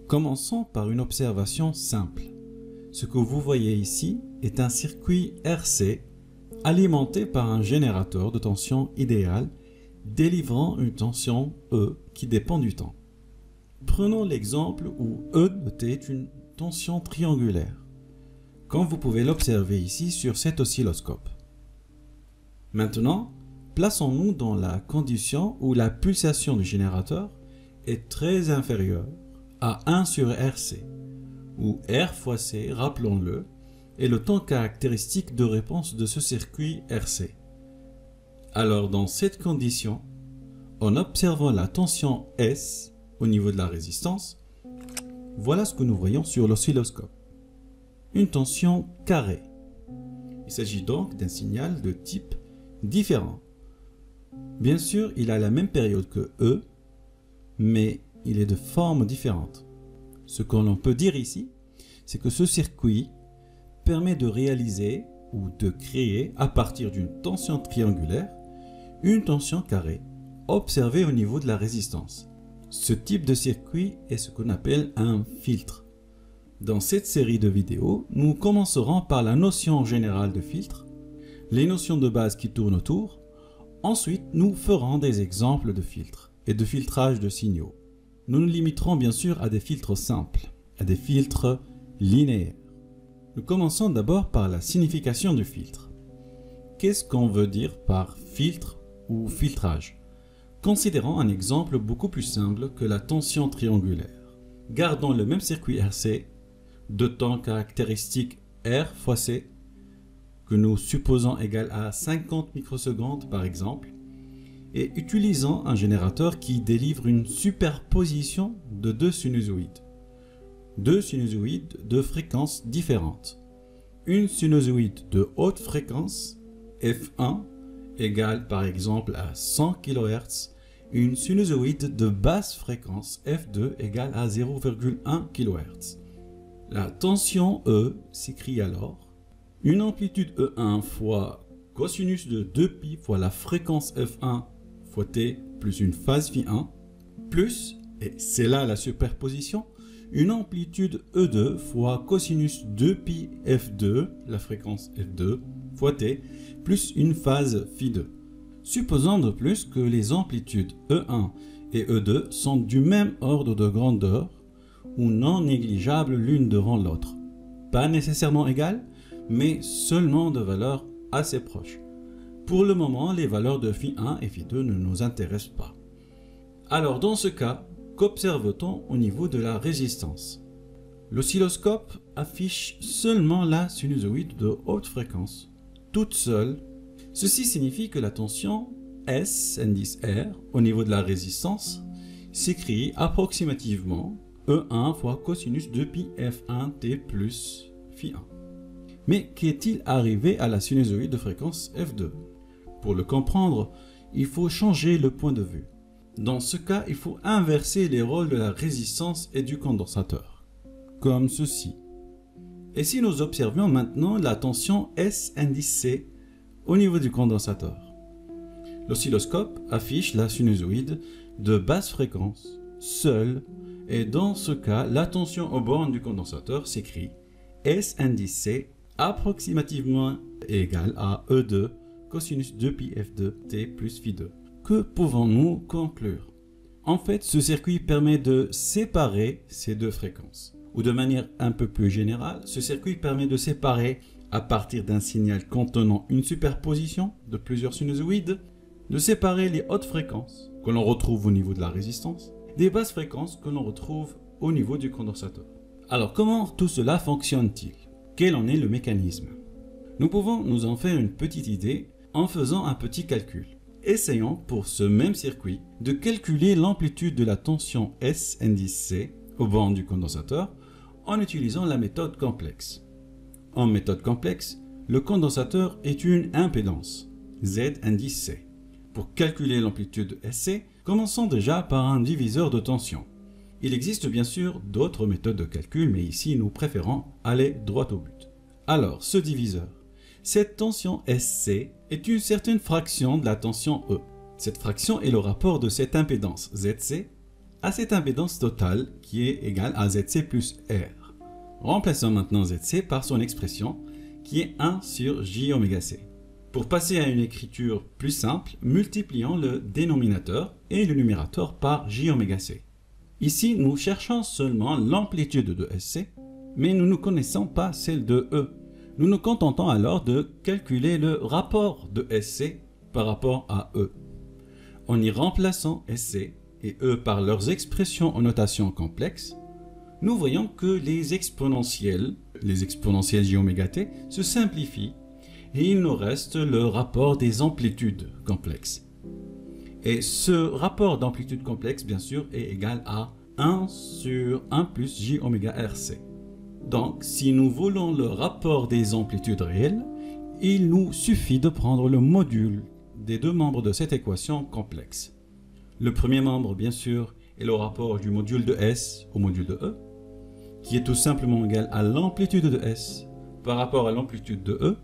Commençons par une observation simple. Ce que vous voyez ici est un circuit RC alimenté par un générateur de tension idéale délivrant une tension E qui dépend du temps. Prenons l'exemple où E de t est une tension triangulaire, comme vous pouvez l'observer ici sur cet oscilloscope. Maintenant, plaçons-nous dans la condition où la pulsation du générateur est très inférieure à 1 sur RC, où R fois C, rappelons-le, est le temps caractéristique de réponse de ce circuit RC. Alors dans cette condition, en observant la tension S au niveau de la résistance, voilà ce que nous voyons sur l'oscilloscope. Une tension carrée. Il s'agit donc d'un signal de type différent. Bien sûr, il a la même période que E, mais il est de forme différente. Ce que l'on peut dire ici, c'est que ce circuit permet de réaliser ou de créer à partir d'une tension triangulaire une tension carrée observée au niveau de la résistance. Ce type de circuit est ce qu'on appelle un filtre. Dans cette série de vidéos, nous commencerons par la notion générale de filtre, les notions de base qui tournent autour. Ensuite, nous ferons des exemples de filtres et de filtrage de signaux. Nous nous limiterons bien sûr à des filtres simples, à des filtres linéaires. Nous commençons d'abord par la signification du filtre. Qu'est-ce qu'on veut dire par filtre ou filtrage? Considérons un exemple beaucoup plus simple que la tension triangulaire. Gardons le même circuit RC, de temps caractéristique R fois C, que nous supposons égal à 50 microsecondes par exemple, et utilisons un générateur qui délivre une superposition de deux sinusoïdes. Deux sinusoïdes de fréquences différentes. Une sinusoïde de haute fréquence, F1, égale par exemple à 100 kHz, une sinusoïde de basse fréquence, F2, égale à 0,1 kHz. La tension E s'écrit alors une amplitude E1 fois cosinus de 2π fois la fréquence F1 fois t plus une phase φ1 plus, et c'est là la superposition, une amplitude E2 fois cosinus 2π F2, la fréquence F2, fois t, plus une phase φ2. Supposons de plus que les amplitudes E1 et E2 sont du même ordre de grandeur ou non négligeables l'une devant l'autre. Pas nécessairement égales, mais seulement de valeurs assez proches. Pour le moment, les valeurs de φ1 et φ2 ne nous intéressent pas. Alors dans ce cas, qu'observe-t-on au niveau de la résistance? L'oscilloscope affiche seulement la sinusoïde de haute fréquence, toute seule. Ceci signifie que la tension S, indice R, au niveau de la résistance, s'écrit approximativement E1 fois cosinus 2π F1t plus φ1. Mais qu'est-il arrivé à la sinusoïde de fréquence F2? Pour le comprendre, il faut changer le point de vue. Dans ce cas, il faut inverser les rôles de la résistance et du condensateur, comme ceci. Et si nous observions maintenant la tension S indice C au niveau du condensateur? L'oscilloscope affiche la sinusoïde de basse fréquence, seule, et dans ce cas, la tension aux bornes du condensateur s'écrit S indice C approximativement égal à E2 cosinus 2π F2 t plus φ2. Que pouvons-nous conclure? En fait, ce circuit permet de séparer ces deux fréquences. Ou de manière un peu plus générale, ce circuit permet de séparer, à partir d'un signal contenant une superposition de plusieurs sinusoïdes, de séparer les hautes fréquences que l'on retrouve au niveau de la résistance des basses fréquences que l'on retrouve au niveau du condensateur. Alors comment tout cela fonctionne-t-il? Quel en est le mécanisme? Nous pouvons nous en faire une petite idée en faisant un petit calcul. Essayons pour ce même circuit de calculer l'amplitude de la tension S indice C au bornes du condensateur en utilisant la méthode complexe. En méthode complexe, le condensateur est une impédance, Z indice C. Pour calculer l'amplitude SC, commençons déjà par un diviseur de tension. Il existe bien sûr d'autres méthodes de calcul, mais ici nous préférons aller droit au but. Alors, ce diviseur. Cette tension SC est une certaine fraction de la tension E. Cette fraction est le rapport de cette impédance ZC à cette impédance totale qui est égale à ZC plus R. Remplaçons maintenant ZC par son expression qui est 1 sur J oméga C. Pour passer à une écriture plus simple, multiplions le dénominateur et le numérateur par J oméga C. Ici, nous cherchons seulement l'amplitude de SC, mais nous ne connaissons pas celle de E. Nous nous contentons alors de calculer le rapport de SC par rapport à E. En y remplaçant SC et E par leurs expressions en notation complexe, nous voyons que les exponentielles J oméga t, se simplifient et il nous reste le rapport des amplitudes complexes. Et ce rapport d'amplitude complexe, bien sûr, est égal à 1 sur 1 plus J oméga RC. Donc, si nous voulons le rapport des amplitudes réelles, il nous suffit de prendre le module des deux membres de cette équation complexe. Le premier membre, bien sûr, est le rapport du module de S au module de E, qui est tout simplement égal à l'amplitude de S par rapport à l'amplitude de E.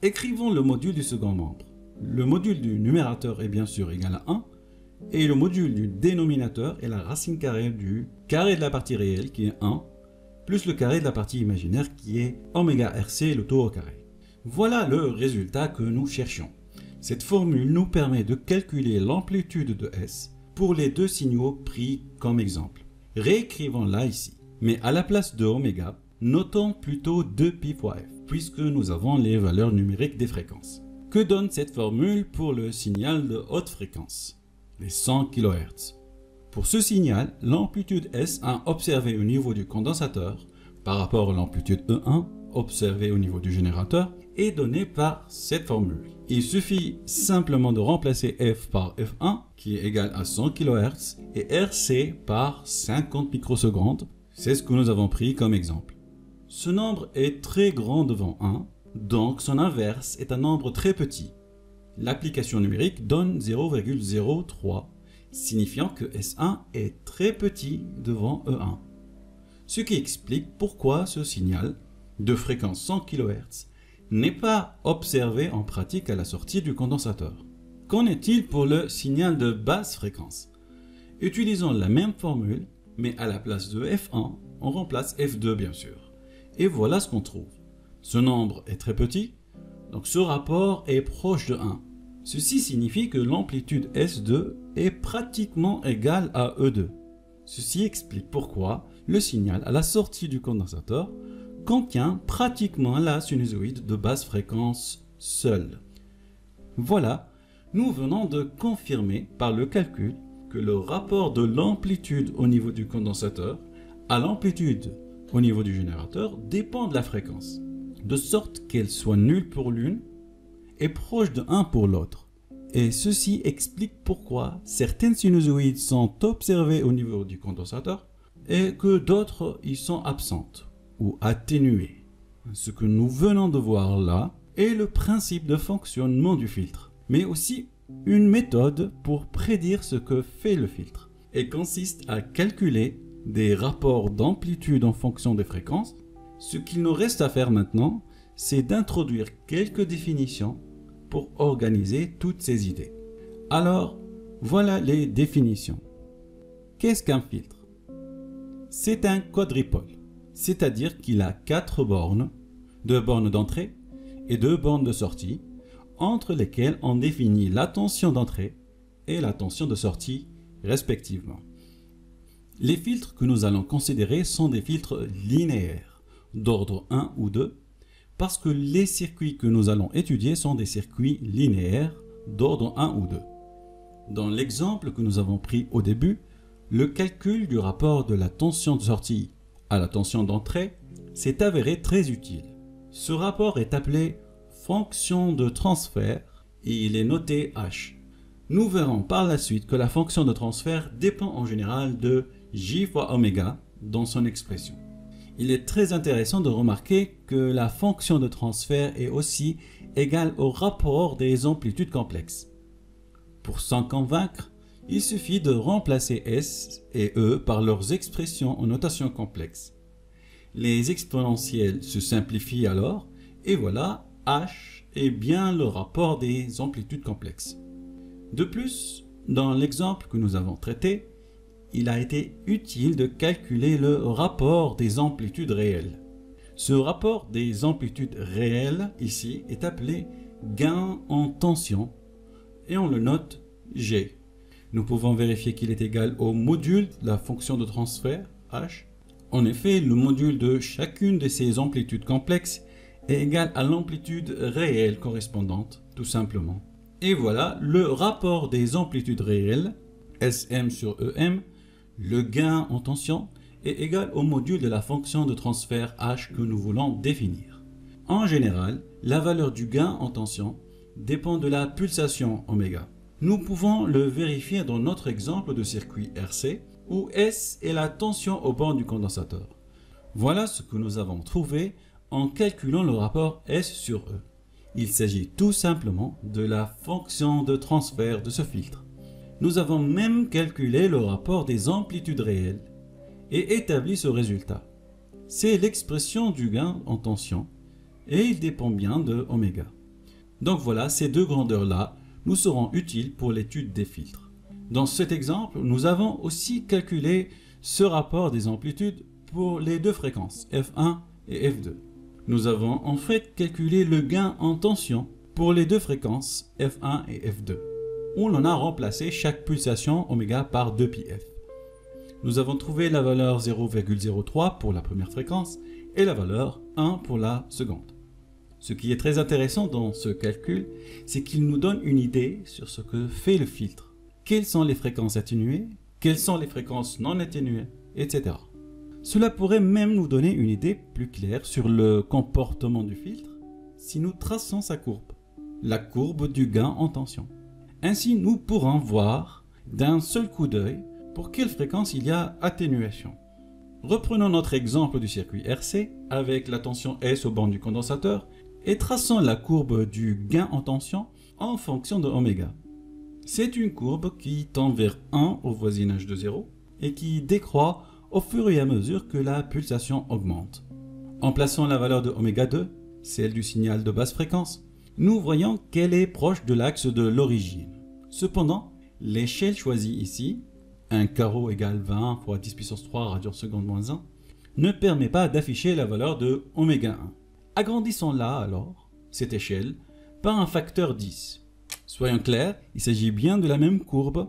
Écrivons le module du second membre. Le module du numérateur est bien sûr égal à 1, et le module du dénominateur est la racine carrée du carré de la partie réelle, qui est 1, plus le carré de la partie imaginaire, qui est oméga RC, le tout au carré. Voilà le résultat que nous cherchions. Cette formule nous permet de calculer l'amplitude de S pour les deux signaux pris comme exemple. Réécrivons-la ici. Mais à la place de oméga, notons plutôt 2π fois f, puisque nous avons les valeurs numériques des fréquences. Que donne cette formule pour le signal de haute fréquence, les 100 kHz? Pour ce signal, l'amplitude S1 observée au niveau du condensateur par rapport à l'amplitude E1 observée au niveau du générateur est donnée par cette formule. Il suffit simplement de remplacer f par f1 qui est égal à 100 kHz et RC par 50 microsecondes. C'est ce que nous avons pris comme exemple. Ce nombre est très grand devant 1, donc son inverse est un nombre très petit. L'application numérique donne 0,03, signifiant que S1 est très petit devant E1. Ce qui explique pourquoi ce signal de fréquence 100 kHz n'est pas observé en pratique à la sortie du condensateur. Qu'en est-il pour le signal de basse fréquence? Utilisons la même formule, mais à la place de F1, on remplace F2 bien sûr. Et voilà ce qu'on trouve. Ce nombre est très petit, donc ce rapport est proche de 1. Ceci signifie que l'amplitude S2 est pratiquement égale à E2. Ceci explique pourquoi le signal à la sortie du condensateur contient pratiquement la sinusoïde de basse fréquence seule. Voilà, nous venons de confirmer par le calcul que le rapport de l'amplitude au niveau du condensateur à l'amplitude au niveau du générateur dépend de la fréquence, de sorte qu'elle soit nulle pour l'une et proche de 1 pour l'autre. Et ceci explique pourquoi certaines sinusoïdes sont observées au niveau du condensateur et que d'autres y sont absentes ou atténuées. Ce que nous venons de voir là est le principe de fonctionnement du filtre, mais aussi une méthode pour prédire ce que fait le filtre et consiste à calculer des rapports d'amplitude en fonction des fréquences. Ce qu'il nous reste à faire maintenant, c'est d'introduire quelques définitions pour organiser toutes ces idées. Alors, voilà les définitions. Qu'est-ce qu'un filtre? C'est un quadripôle, c'est-à-dire qu'il a 4 bornes, 2 bornes d'entrée et 2 bornes de sortie, entre lesquelles on définit la tension d'entrée et la tension de sortie respectivement. Les filtres que nous allons considérer sont des filtres linéaires, d'ordre 1 ou 2, parce que les circuits que nous allons étudier sont des circuits linéaires d'ordre 1 ou 2. Dans l'exemple que nous avons pris au début, le calcul du rapport de la tension de sortie à la tension d'entrée s'est avéré très utile. Ce rapport est appelé fonction de transfert et il est noté H. Nous verrons par la suite que la fonction de transfert dépend en général de J fois oméga dans son expression. Il est très intéressant de remarquer que la fonction de transfert est aussi égale au rapport des amplitudes complexes. Pour s'en convaincre, il suffit de remplacer S et E par leurs expressions en notation complexe. Les exponentielles se simplifient alors et voilà, H est bien le rapport des amplitudes complexes. De plus, dans l'exemple que nous avons traité, il a été utile de calculer le rapport des amplitudes réelles. Ce rapport des amplitudes réelles ici est appelé gain en tension et on le note G. Nous pouvons vérifier qu'il est égal au module de la fonction de transfert H. En effet, le module de chacune de ces amplitudes complexes est égal à l'amplitude réelle correspondante, tout simplement. Et voilà le rapport des amplitudes réelles, SM sur EM, le gain en tension, est égal au module de la fonction de transfert H que nous voulons définir. En général, la valeur du gain en tension dépend de la pulsation oméga. Nous pouvons le vérifier dans notre exemple de circuit RC, où S est la tension au bord du condensateur. Voilà ce que nous avons trouvé en calculant le rapport S sur E. Il s'agit tout simplement de la fonction de transfert de ce filtre. Nous avons même calculé le rapport des amplitudes réelles et établi ce résultat. C'est l'expression du gain en tension et il dépend bien de oméga. Donc voilà, ces deux grandeurs-là nous seront utiles pour l'étude des filtres. Dans cet exemple, nous avons aussi calculé ce rapport des amplitudes pour les deux fréquences, F1 et F2. Nous avons en fait calculé le gain en tension pour les deux fréquences, F1 et F2. On en a remplacé chaque pulsation oméga par 2πf. Nous avons trouvé la valeur 0,03 pour la première fréquence et la valeur 1 pour la seconde. Ce qui est très intéressant dans ce calcul, c'est qu'il nous donne une idée sur ce que fait le filtre. Quelles sont les fréquences atténuées, quelles sont les fréquences non atténuées, etc. Cela pourrait même nous donner une idée plus claire sur le comportement du filtre si nous traçons sa courbe, la courbe du gain en tension. Ainsi, nous pourrons voir d'un seul coup d'œil pour quelle fréquence il y a atténuation. Reprenons notre exemple du circuit RC avec la tension S au borne du condensateur et traçons la courbe du gain en tension en fonction de oméga. C'est une courbe qui tend vers 1 au voisinage de 0 et qui décroît au fur et à mesure que la pulsation augmente. En plaçant la valeur de oméga 2, celle du signal de basse fréquence, nous voyons qu'elle est proche de l'axe de l'origine. Cependant, l'échelle choisie ici, un carreau égale 20 fois 10 puissance 3 radians seconde moins 1, ne permet pas d'afficher la valeur de oméga 1. Agrandissons-la alors, cette échelle, par un facteur 10. Soyons clairs, il s'agit bien de la même courbe,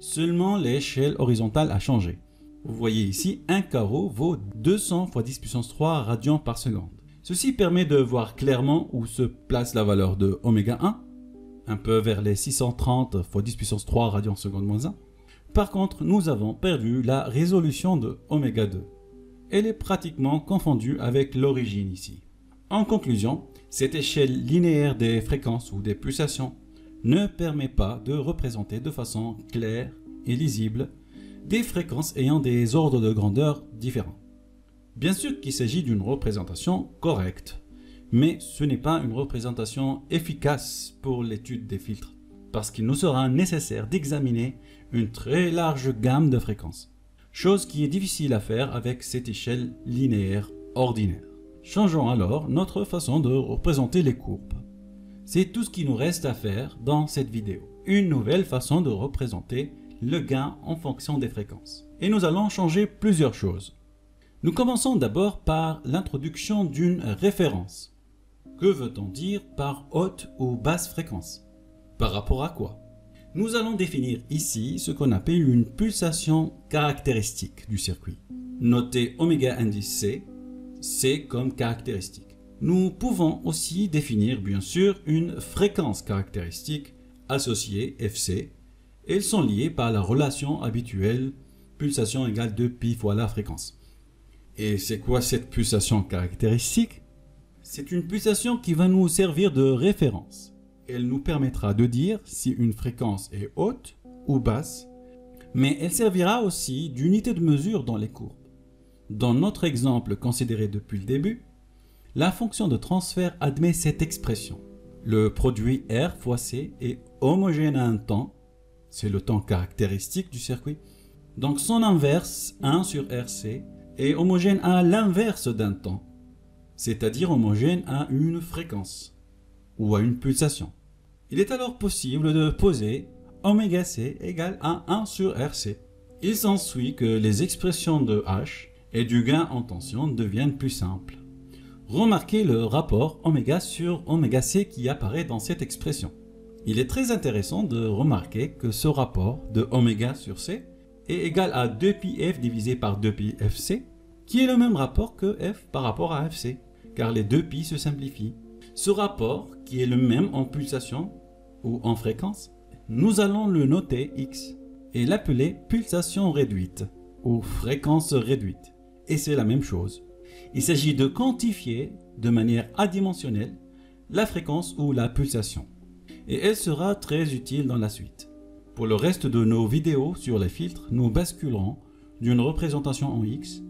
seulement l'échelle horizontale a changé. Vous voyez ici, un carreau vaut 200 fois 10 puissance 3 radians par seconde. Ceci permet de voir clairement où se place la valeur de oméga 1, un peu vers les 630 fois 10 puissance 3 radians seconde moins 1. Par contre, nous avons perdu la résolution de oméga 2. Elle est pratiquement confondue avec l'origine ici. En conclusion, cette échelle linéaire des fréquences ou des pulsations ne permet pas de représenter de façon claire et lisible des fréquences ayant des ordres de grandeur différents. Bien sûr qu'il s'agit d'une représentation correcte, mais ce n'est pas une représentation efficace pour l'étude des filtres, parce qu'il nous sera nécessaire d'examiner une très large gamme de fréquences, chose qui est difficile à faire avec cette échelle linéaire ordinaire. Changeons alors notre façon de représenter les courbes. C'est tout ce qui nous reste à faire dans cette vidéo. Une nouvelle façon de représenter le gain en fonction des fréquences. Et nous allons changer plusieurs choses. Nous commençons d'abord par l'introduction d'une référence. Que veut-on dire par haute ou basse fréquence? Par rapport à quoi? Nous allons définir ici ce qu'on appelle une pulsation caractéristique du circuit. Notez oméga indice C, C comme caractéristique. Nous pouvons aussi définir bien sûr une fréquence caractéristique associée FC. Elles sont liées par la relation habituelle pulsation égale 2π fois la fréquence. Et c'est quoi cette pulsation caractéristique? C'est une pulsation qui va nous servir de référence. Elle nous permettra de dire si une fréquence est haute ou basse, mais elle servira aussi d'unité de mesure dans les courbes. Dans notre exemple considéré depuis le début, la fonction de transfert admet cette expression. Le produit R fois C est homogène à un temps, c'est le temps caractéristique du circuit. Donc son inverse, 1 sur RC, est homogène à l'inverse d'un temps, c'est-à-dire homogène à une fréquence ou à une pulsation. Il est alors possible de poser oméga C égale à 1 sur RC. il s'ensuit que les expressions de H et du gain en tension deviennent plus simples. Remarquez le rapport oméga sur oméga C qui apparaît dans cette expression. Il est très intéressant de remarquer que ce rapport de oméga sur C est égal à 2πf divisé par 2πfc, qui est le même rapport que f par rapport à fc, car les deux π se simplifient. Ce rapport, qui est le même en pulsation ou en fréquence, nous allons le noter x et l'appeler pulsation réduite ou fréquence réduite. Et c'est la même chose. Il s'agit de quantifier de manière adimensionnelle la fréquence ou la pulsation. Et elle sera très utile dans la suite. Pour le reste de nos vidéos sur les filtres, nous basculerons d'une représentation en x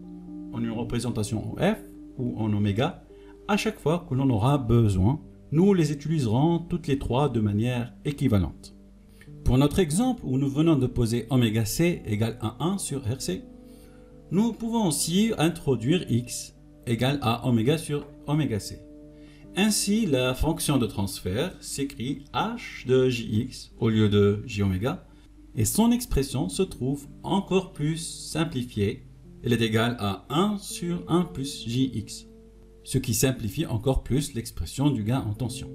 en une représentation en f ou en oméga à chaque fois que l'on aura besoin. Nous les utiliserons toutes les trois de manière équivalente. Pour notre exemple où nous venons de poser oméga c égale à 1 sur rc, nous pouvons aussi introduire x égale à oméga sur oméga c. Ainsi, la fonction de transfert s'écrit h de jx au lieu de j oméga et son expression se trouve encore plus simplifiée. Elle est égale à 1 sur 1 plus jx, ce qui simplifie encore plus l'expression du gain en tension.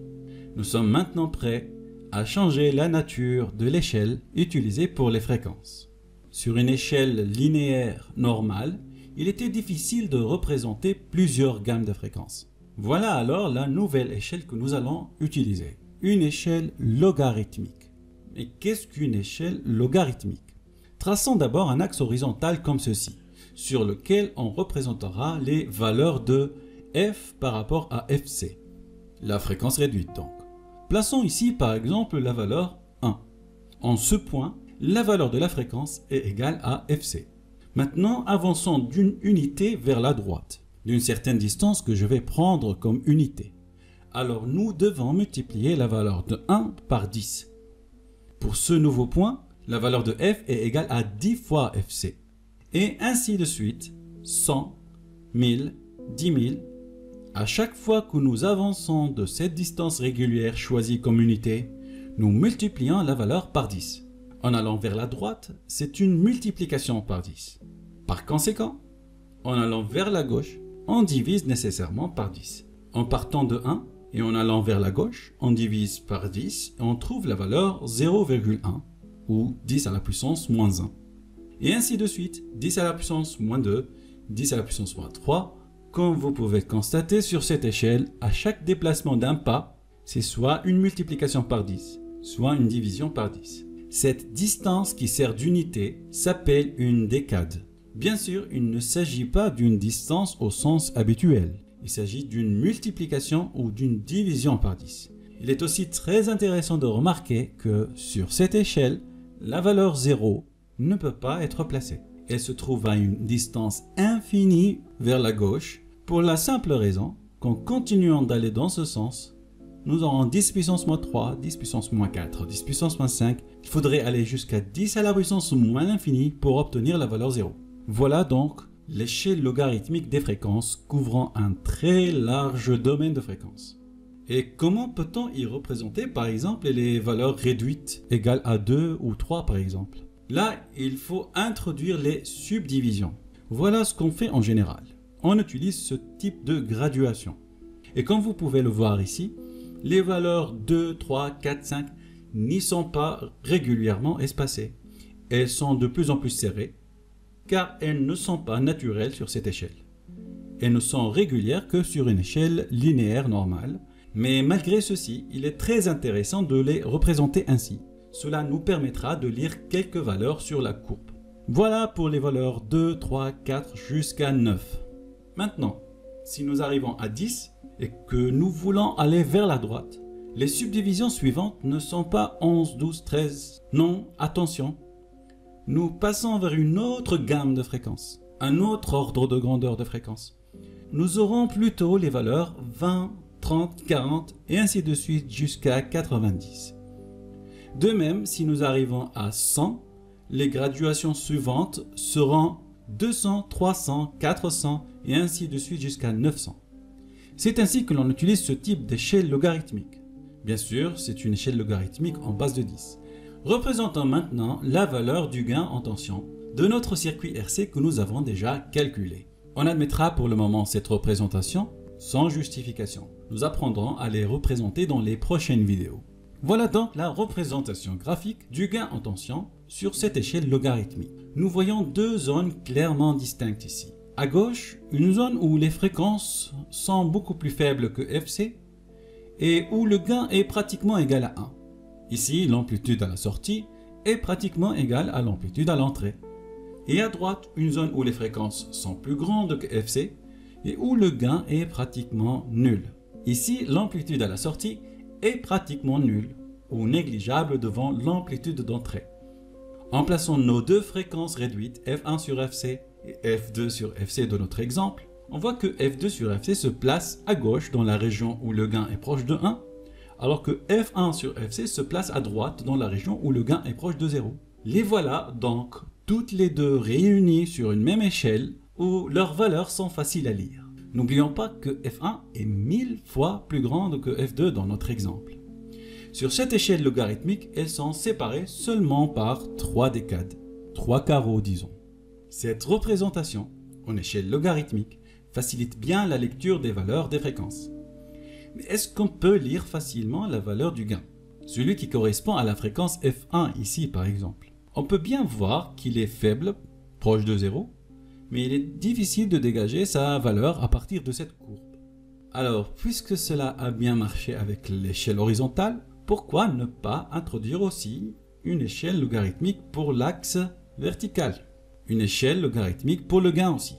Nous sommes maintenant prêts à changer la nature de l'échelle utilisée pour les fréquences. Sur une échelle linéaire normale, il était difficile de représenter plusieurs gammes de fréquences. Voilà alors la nouvelle échelle que nous allons utiliser, une échelle logarithmique. Mais qu'est-ce qu'une échelle logarithmique? Traçons d'abord un axe horizontal comme ceci, sur lequel on représentera les valeurs de f par rapport à fc, la fréquence réduite donc. Plaçons ici par exemple la valeur 1. En ce point, la valeur de la fréquence est égale à fc. Maintenant, avançons d'une unité vers la droite, d'une certaine distance que je vais prendre comme unité. Alors nous devons multiplier la valeur de 1 par 10. Pour ce nouveau point, la valeur de f est égale à 10 fois fc. Et ainsi de suite, 100, 1000, 10 000. À chaque fois que nous avançons de cette distance régulière choisie comme unité, nous multiplions la valeur par 10. En allant vers la droite, c'est une multiplication par 10. Par conséquent, en allant vers la gauche, on divise nécessairement par 10. En partant de 1 et en allant vers la gauche, on divise par 10 et on trouve la valeur 0,1 ou 10 à la puissance moins 1. Et ainsi de suite, 10 à la puissance moins 2, 10 à la puissance moins 3. Comme vous pouvez constater sur cette échelle, à chaque déplacement d'un pas, c'est soit une multiplication par 10, soit une division par 10. Cette distance qui sert d'unité s'appelle une décade. Bien sûr, il ne s'agit pas d'une distance au sens habituel. Il s'agit d'une multiplication ou d'une division par 10. Il est aussi très intéressant de remarquer que sur cette échelle, la valeur 0 ne peut pas être placée. Elle se trouve à une distance infinie vers la gauche pour la simple raison qu'en continuant d'aller dans ce sens, nous aurons 10 puissance moins 3, 10 puissance moins 4, 10 puissance moins 5. Il faudrait aller jusqu'à 10 à la puissance moins l'infini pour obtenir la valeur 0. Voilà donc l'échelle logarithmique des fréquences couvrant un très large domaine de fréquences. Et comment peut-on y représenter par exemple les valeurs réduites égales à 2 ou 3 par exemple? Là, il faut introduire les subdivisions. Voilà ce qu'on fait en général. On utilise ce type de graduation. Et comme vous pouvez le voir ici, les valeurs 2, 3, 4, 5 n'y sont pas régulièrement espacées. Elles sont de plus en plus serrées, car elles ne sont pas naturelles sur cette échelle. Elles ne sont régulières que sur une échelle linéaire normale, mais malgré ceci, il est très intéressant de les représenter ainsi. Cela nous permettra de lire quelques valeurs sur la courbe. Voilà pour les valeurs 2, 3, 4 jusqu'à 9. Maintenant, si nous arrivons à 10 et que nous voulons aller vers la droite, les subdivisions suivantes ne sont pas 11, 12, 13. Non, attention. Nous passons vers une autre gamme de fréquences, un autre ordre de grandeur de fréquences. Nous aurons plutôt les valeurs 20, 30, 40 et ainsi de suite jusqu'à 90. De même, si nous arrivons à 100, les graduations suivantes seront 200, 300, 400 et ainsi de suite jusqu'à 900. C'est ainsi que l'on utilise ce type d'échelle logarithmique. Bien sûr, c'est une échelle logarithmique en base de 10. Représentons maintenant la valeur du gain en tension de notre circuit RC que nous avons déjà calculé. On admettra pour le moment cette représentation sans justification. Nous apprendrons à les représenter dans les prochaines vidéos. Voilà donc la représentation graphique du gain en tension sur cette échelle logarithmique. Nous voyons deux zones clairement distinctes ici. À gauche, une zone où les fréquences sont beaucoup plus faibles que FC et où le gain est pratiquement égal à 1. Ici, l'amplitude à la sortie est pratiquement égale à l'amplitude à l'entrée. Et à droite, une zone où les fréquences sont plus grandes que FC et où le gain est pratiquement nul. Ici, l'amplitude à la sortie est pratiquement nulle ou négligeable devant l'amplitude d'entrée. En plaçant nos deux fréquences réduites F1 sur FC et F2 sur FC de notre exemple, on voit que F2 sur FC se place à gauche dans la région où le gain est proche de 1, alors que F1 sur FC se place à droite dans la région où le gain est proche de 0. Les voilà donc toutes les deux réunies sur une même échelle où leurs valeurs sont faciles à lire. N'oublions pas que F1 est 1000 fois plus grande que F2 dans notre exemple. Sur cette échelle logarithmique, elles sont séparées seulement par 3 décades, 3 carreaux disons. Cette représentation en échelle logarithmique facilite bien la lecture des valeurs des fréquences. Mais est-ce qu'on peut lire facilement la valeur du gain? Celui qui correspond à la fréquence F1 ici par exemple. On peut bien voir qu'il est faible, proche de 0, mais il est difficile de dégager sa valeur à partir de cette courbe. Alors, puisque cela a bien marché avec l'échelle horizontale, pourquoi ne pas introduire aussi une échelle logarithmique pour l'axe vertical? Une échelle logarithmique pour le gain aussi.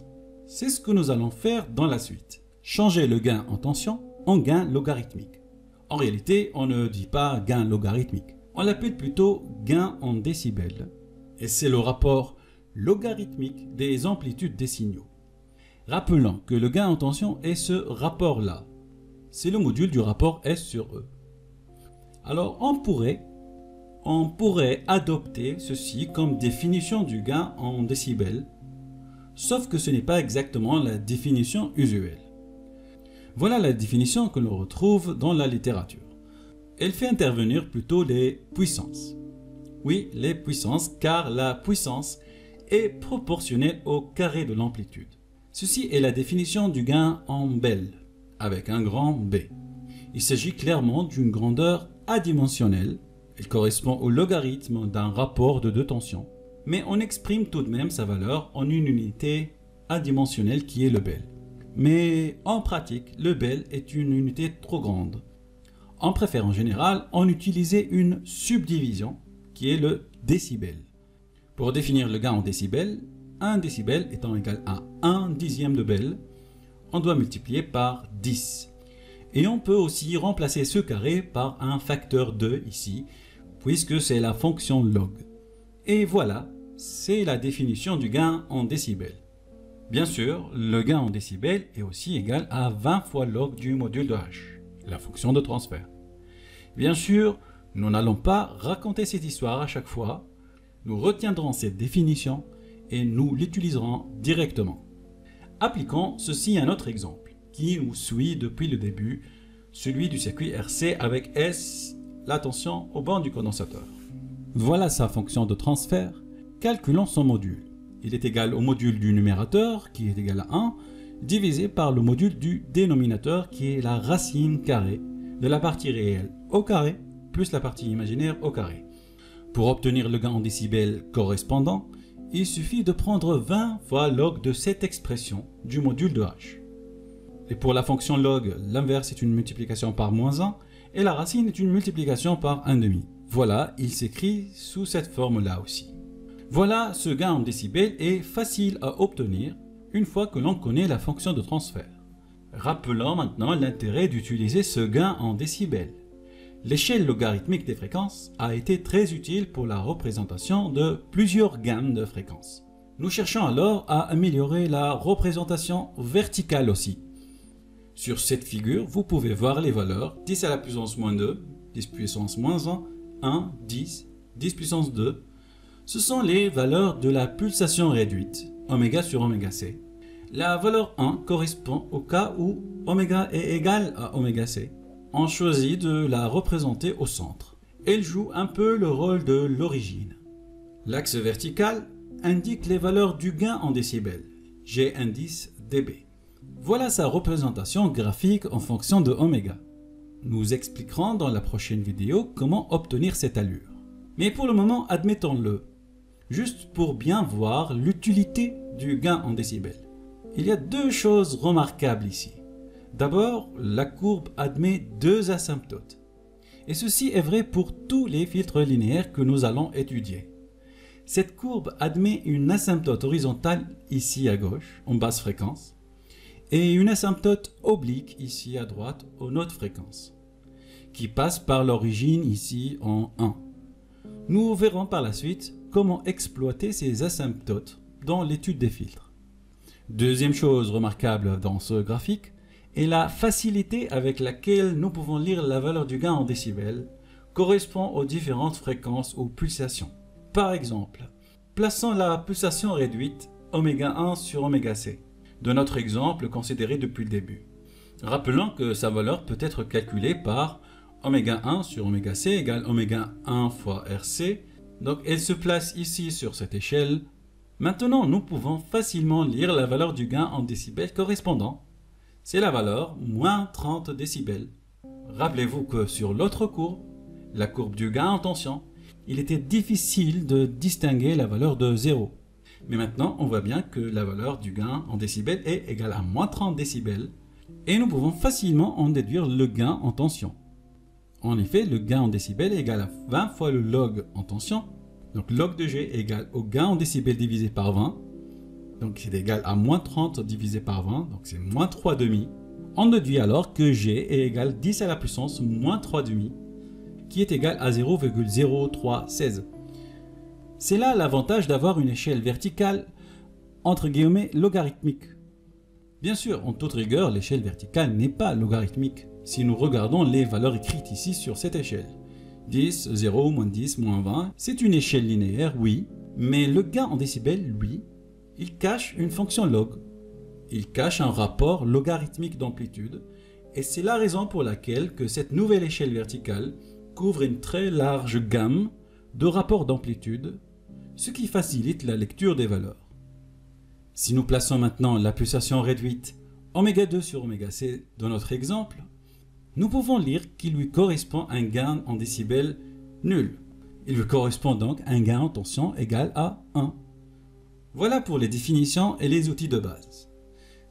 C'est ce que nous allons faire dans la suite. Changer le gain en tension en gain logarithmique. En réalité, on ne dit pas gain logarithmique. On l'appelle plutôt gain en décibels. Et c'est le rapport logarithmique des amplitudes des signaux. Rappelons que le gain en tension est ce rapport-là. C'est le module du rapport S sur E. Alors on pourrait adopter ceci comme définition du gain en décibels, sauf que ce n'est pas exactement la définition usuelle. Voilà la définition que l'on retrouve dans la littérature. Elle fait intervenir plutôt les puissances. Oui, les puissances, car la puissance est proportionnelle au carré de l'amplitude. Ceci est la définition du gain en bel, avec un grand B. Il s'agit clairement d'une grandeur adimensionnelle. Elle correspond au logarithme d'un rapport de deux tensions, mais on exprime tout de même sa valeur en une unité adimensionnelle qui est le bel. Mais en pratique, le bel est une unité trop grande. On préfère en général en utiliser une subdivision qui est le décibel. Pour définir le gain en décibels, 1 décibel étant égal à 1 dixième de bel, on doit multiplier par 10. Et on peut aussi remplacer ce carré par un facteur 2 ici, puisque c'est la fonction log. Et voilà, c'est la définition du gain en décibels. Bien sûr, le gain en décibels est aussi égal à 20 fois log du module de h, la fonction de transfert. Bien sûr, nous n'allons pas raconter cette histoire à chaque fois. Nous retiendrons cette définition et nous l'utiliserons directement. Appliquons ceci à un autre exemple qui nous suit depuis le début, celui du circuit RC avec S, la tension au bord du condensateur. Voilà sa fonction de transfert. Calculons son module. Il est égal au module du numérateur qui est égal à 1 divisé par le module du dénominateur qui est la racine carrée de la partie réelle au carré plus la partie imaginaire au carré. Pour obtenir le gain en décibels correspondant, il suffit de prendre 20 fois log de cette expression du module de h. Et pour la fonction log, l'inverse est une multiplication par moins 1 et la racine est une multiplication par 1/2. Voilà, il s'écrit sous cette forme-là aussi. Voilà, ce gain en décibels est facile à obtenir une fois que l'on connaît la fonction de transfert. Rappelons maintenant l'intérêt d'utiliser ce gain en décibels. L'échelle logarithmique des fréquences a été très utile pour la représentation de plusieurs gammes de fréquences. Nous cherchons alors à améliorer la représentation verticale aussi. Sur cette figure, vous pouvez voir les valeurs 10 à la puissance moins 2, 10 puissance moins 1, 1, 10, 10 puissance 2. Ce sont les valeurs de la pulsation réduite, oméga sur oméga c. La valeur 1 correspond au cas où oméga est égal à oméga c. On choisit de la représenter au centre. Elle joue un peu le rôle de l'origine. L'axe vertical indique les valeurs du gain en décibels, G indice dB. Voilà sa représentation graphique en fonction de oméga. Nous expliquerons dans la prochaine vidéo comment obtenir cette allure. Mais pour le moment, admettons-le, juste pour bien voir l'utilité du gain en décibels. Il y a deux choses remarquables ici. D'abord, la courbe admet deux asymptotes. Et ceci est vrai pour tous les filtres linéaires que nous allons étudier. Cette courbe admet une asymptote horizontale ici à gauche, en basse fréquence, et une asymptote oblique ici à droite, en haute fréquence, qui passe par l'origine ici en 1. Nous verrons par la suite comment exploiter ces asymptotes dans l'étude des filtres. Deuxième chose remarquable dans ce graphique est la facilité avec laquelle nous pouvons lire la valeur du gain en décibels correspond aux différentes fréquences ou pulsations. Par exemple, plaçons la pulsation réduite ω1 sur ωc de notre exemple considéré depuis le début. Rappelons que sa valeur peut être calculée par ω1 sur ωc égale ω1 fois RC. Donc elle se place ici sur cette échelle. Maintenant, nous pouvons facilement lire la valeur du gain en décibels correspondant. C'est la valeur moins 30 décibels. Rappelez-vous que sur l'autre courbe, la courbe du gain en tension, il était difficile de distinguer la valeur de 0. Mais maintenant, on voit bien que la valeur du gain en décibels est égale à moins 30 décibels et nous pouvons facilement en déduire le gain en tension. En effet, le gain en décibels est égal à 20 fois le log en tension. Donc log de G est égal au gain en décibels divisé par 20. Donc c'est égal à moins 30 divisé par 20, donc c'est moins 3,5. On déduit alors que G est égal à 10 à la puissance moins 3,5, qui est égal à 0,0316. C'est là l'avantage d'avoir une échelle verticale entre guillemets logarithmique. Bien sûr, en toute rigueur, l'échelle verticale n'est pas logarithmique si nous regardons les valeurs écrites ici sur cette échelle. 10, 0, moins 10, moins 20, c'est une échelle linéaire, oui, mais le gain en décibels, lui, il cache une fonction log. Il cache un rapport logarithmique d'amplitude et c'est la raison pour laquelle que cette nouvelle échelle verticale couvre une très large gamme de rapports d'amplitude, ce qui facilite la lecture des valeurs. Si nous plaçons maintenant la pulsation réduite ω2 sur ωc dans notre exemple, nous pouvons lire qu'il lui correspond un gain en décibels nul. Il lui correspond donc un gain en tension égal à 1. Voilà pour les définitions et les outils de base.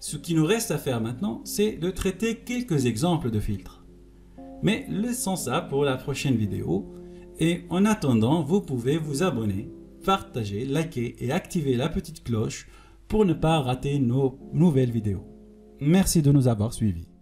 Ce qui nous reste à faire maintenant, c'est de traiter quelques exemples de filtres. Mais laissons ça pour la prochaine vidéo. Et en attendant, vous pouvez vous abonner, partager, liker et activer la petite cloche pour ne pas rater nos nouvelles vidéos. Merci de nous avoir suivis.